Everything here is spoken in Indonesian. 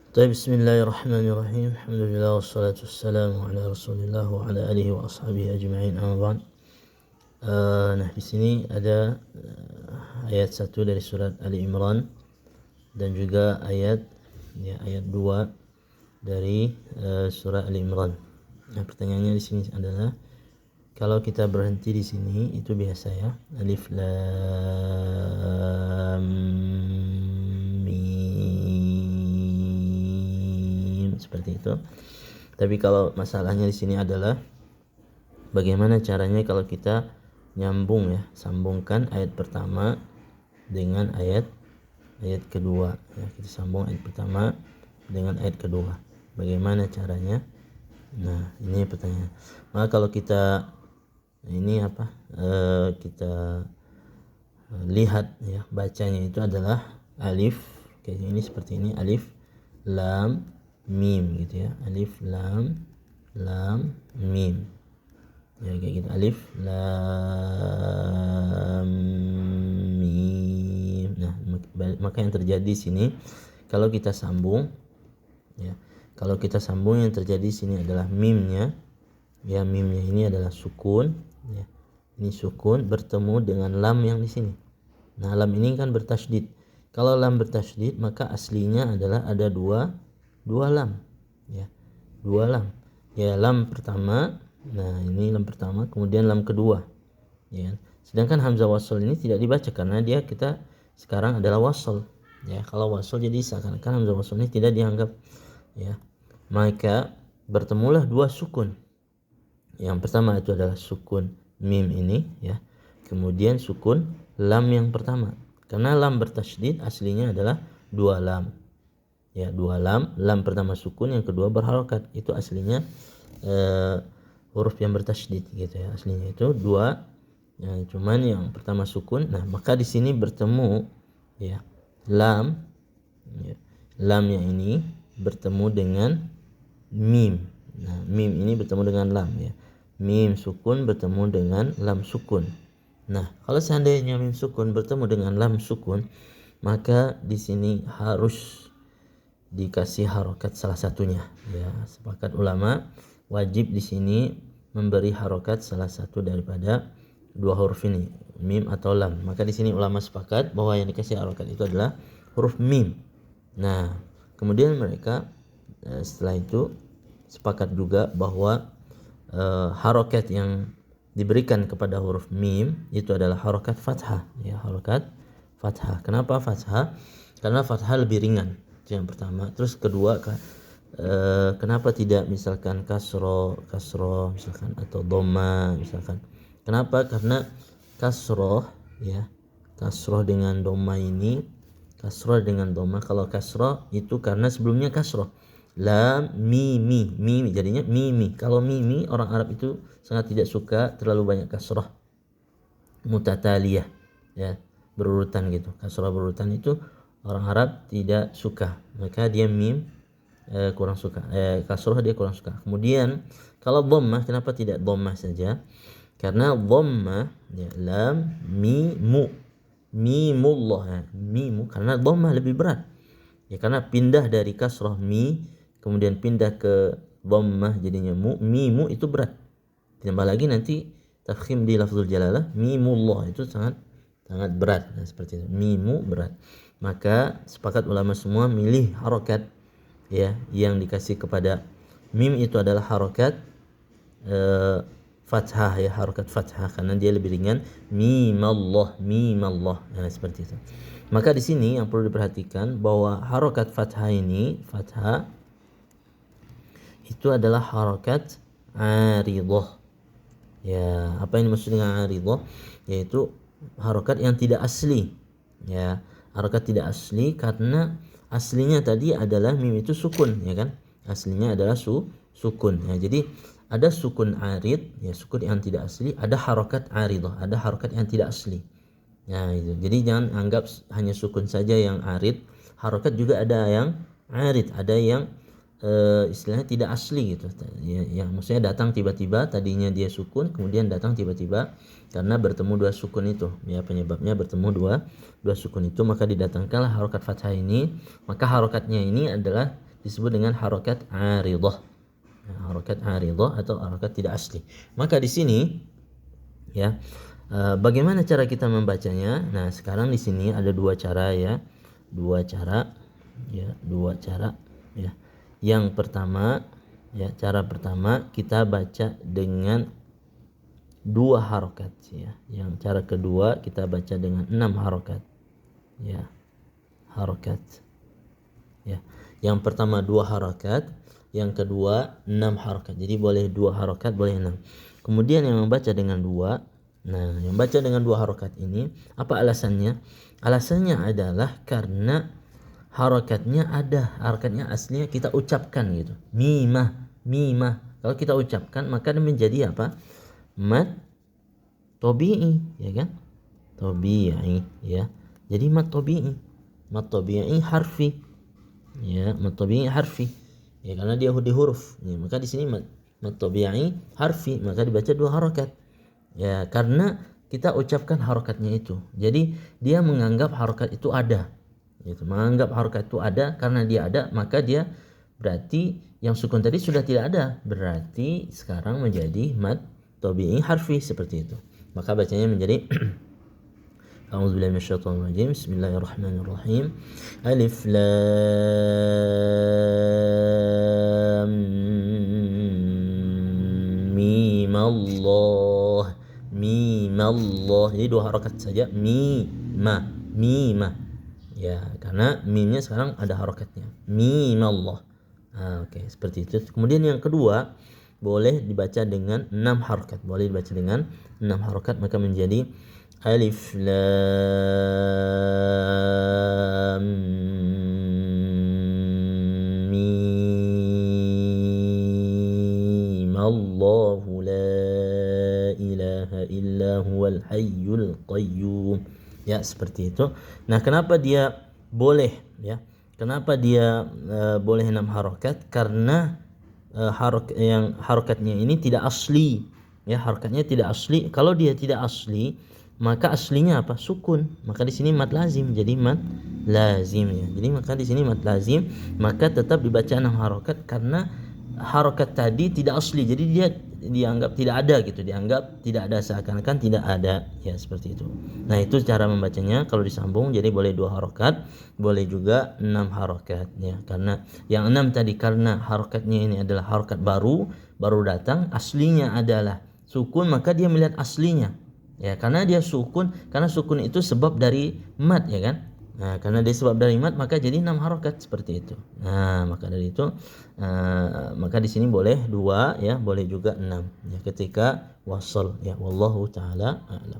طيب بسم الله الرحمن الرحيم الحمد لله والصلاة والسلام على رسول الله وعلى آله وأصحابه أجمعين أما بعد. Nah di sini ada ayat 1 dari surat Ali Imran dan juga ayat 2 dari surat Ali Imran. Nah pertanyaannya di sini adalah kalau kita berhenti di sini itu biasa ya, alif lam mim seperti itu. Tapi kalau masalahnya di sini adalah bagaimana caranya kalau kita nyambung ya, sambungkan ayat pertama dengan ayat kedua ya, kita sambung ayat pertama dengan ayat kedua. Bagaimana caranya? Nah, ini pertanyaan. Maka kalau kita kita lihat ya, bacanya itu adalah alif kayak ini, seperti ini, alif lam mim gitu ya, alif lam mim ya, kayak gitu, alif lam mim. Nah, maka yang terjadi sini kalau kita sambung ya, kalau kita sambung yang terjadi sini adalah mimnya ya, mimnya ini adalah sukun ya, ini sukun bertemu dengan lam yang di sini. Nah, lam ini kan bertasydid. Kalau lam bertasydid maka aslinya adalah ada dua lam ya, dua lam ya, lam pertama. Nah, ini lam pertama, kemudian lam kedua ya. Sedangkan hamzah wasl ini tidak dibaca karena kita sekarang adalah wasl ya. Kalau wasl jadi seakan-akan hamzah wasl ini tidak dianggap ya. Maka bertemulah dua sukun. Yang pertama itu adalah sukun mim ini ya, kemudian sukun lam yang pertama. Karena lam bertasydid aslinya adalah dua lam ya, dua lam. Lam pertama sukun, yang kedua berharokat. Itu aslinya huruf yang bertasydid gitu ya, aslinya itu dua ya, cuman yang pertama sukun. Nah, maka di sini bertemu ya, lam ya, lam yang ini bertemu dengan mim. Nah, mim ini bertemu dengan lam ya, mim sukun bertemu dengan lam sukun. Nah, kalau seandainya mim sukun bertemu dengan lam sukun, maka di sini harus dikasih harokat salah satunya ya. Sepakat ulama wajib di sini memberi harokat salah satu daripada dua huruf ini, mim atau lam. Maka di sini ulama sepakat bahwa yang dikasih harokat itu adalah huruf mim. Nah, kemudian mereka setelah itu sepakat juga bahwa harokat yang diberikan kepada huruf mim itu adalah harokat fathah ya, harokat fathah. Kenapa fathah? Karena fathah lebih ringan, itu yang pertama. Terus kedua, kenapa tidak misalkan kasroh misalkan, atau dhamma misalkan? Kenapa? Karena kasroh ya, kasroh dengan dhamma ini, kasroh dengan dhamma. Kalau kasroh itu karena sebelumnya kasroh, lam mimi, mimi jadinya mimi. Kalau mimi, orang Arab itu sangat tidak suka terlalu banyak kasroh mutataliyah ya, berurutan gitu. Kasroh berurutan itu orang Arab tidak suka, maka dia mim kurang suka, kasroh dia kurang suka. Kemudian kalau dhammah, kenapa tidak dhammah saja? Karena dhammah ya, lam mimu, mimullah ya, mimu, karena dhammah lebih berat ya, karena pindah dari kasroh mi kemudian pindah ke dhammah jadinya mu, mimu itu berat. Ditambah lagi nanti tafkhim di lafzul jalalah, mimullah itu sangat berat. Nah, seperti itu, mimu berat. Maka sepakat ulama semua milih harokat ya, yang dikasih kepada mim itu adalah harokat fathah ya, harokat fathah, karena dia lebih ringan. Mimallah, mimallah. Nah, seperti itu. Maka di sini yang perlu diperhatikan bahwa harokat fathah ini, fathah itu adalah harokat aridah ya. Apa yang dimaksud dengan aridah? Yaitu harokat yang tidak asli ya, harokat tidak asli, karena aslinya tadi adalah mim itu sukun ya kan, aslinya adalah sukun ya. Jadi ada sukun arid ya, sukun yang tidak asli, ada harokat aridah, ada harokat yang tidak asli ya itu. Jadi jangan anggap hanya sukun saja yang arid, harokat juga ada yang arid, ada yang istilahnya tidak asli gitu ya, yang maksudnya datang tiba-tiba, tadinya dia sukun kemudian datang tiba-tiba karena bertemu dua sukun itu ya, penyebabnya bertemu dua sukun itu, maka didatangkanlah harokat fathah ini. Maka harokatnya ini adalah disebut dengan harokat aridah. Harokat aridah atau harokat tidak asli. Maka di sini ya, bagaimana cara kita membacanya? Nah, sekarang di sini ada dua cara ya. Dua cara. Yang pertama ya, cara pertama kita baca dengan dua harokat ya. Yang cara kedua kita baca dengan 6 harokat ya. Harokat ya. Yang pertama 2 harokat, yang kedua 6 harokat. Jadi boleh 2 harokat, boleh 6. Kemudian yang membaca dengan 2, nah yang baca dengan 2 harokat ini apa alasannya? Alasannya adalah karena harokatnya ada, harokatnya aslinya kita ucapkan gitu. Mimah. Kalau kita ucapkan maka menjadi apa? Mad tabi'i, ya kan? Tabi'i ya. Jadi mad tabi'i harfi. Ya, mad tabi'i harfi. Ya, karena dia di huruf. Ya, maka di sini mad tabi'i harfi, maka dibaca 2 harokat. Ya, karena kita ucapkan harokatnya itu. Jadi dia menganggap harokat itu ada. Gitu. Menganggap harokat itu ada, karena dia ada maka dia berarti yang sukun tadi sudah tidak ada. Berarti sekarang menjadi mad tabi'i harfi seperti itu. Maka bacanya menjadi A'udzubillahi minasyaitonir rajim. Bismillahirrahmanirrahim. Alif lam mim Allah. Jadi 2 harakat saja. Mimah. Ya, karena mimnya sekarang ada harakatnya. Mim Allah. Oke, seperti itu. Kemudian yang kedua boleh dibaca dengan 6 harakat. Boleh dibaca dengan 6 harakat, maka menjadi alif lam mim Allahu la ilaha illa huwal hayyul qayyum. Ya, seperti itu. Nah, kenapa dia boleh ya? Kenapa dia boleh 6 harokat? Karena harokatnya ini tidak asli. Ya, harokatnya tidak asli. Kalau dia tidak asli, maka aslinya apa? Sukun. Maka di sini mad lazim. Jadi mad lazim ya. Jadi maka di sini mad lazim, maka tetap dibaca 6 harokat karena harokat tadi tidak asli. Jadi dia dianggap tidak ada gitu, dianggap tidak ada, seakan-akan tidak ada ya, seperti itu. Nah, itu cara membacanya kalau disambung. Jadi boleh 2 harokat, boleh juga 6 harokat ya. Karena yang 6 tadi karena harokatnya ini adalah harokat baru datang, aslinya adalah sukun, maka dia melihat aslinya ya, karena dia sukun, karena sukun itu sebab dari mad ya kan. Nah, karena dia sebab dari mad maka jadi 6 harokat seperti itu. Nah, maka dari itu maka di sini boleh 2 ya, boleh juga 6 ya ketika wasal ya. Wallahu taala a'lam.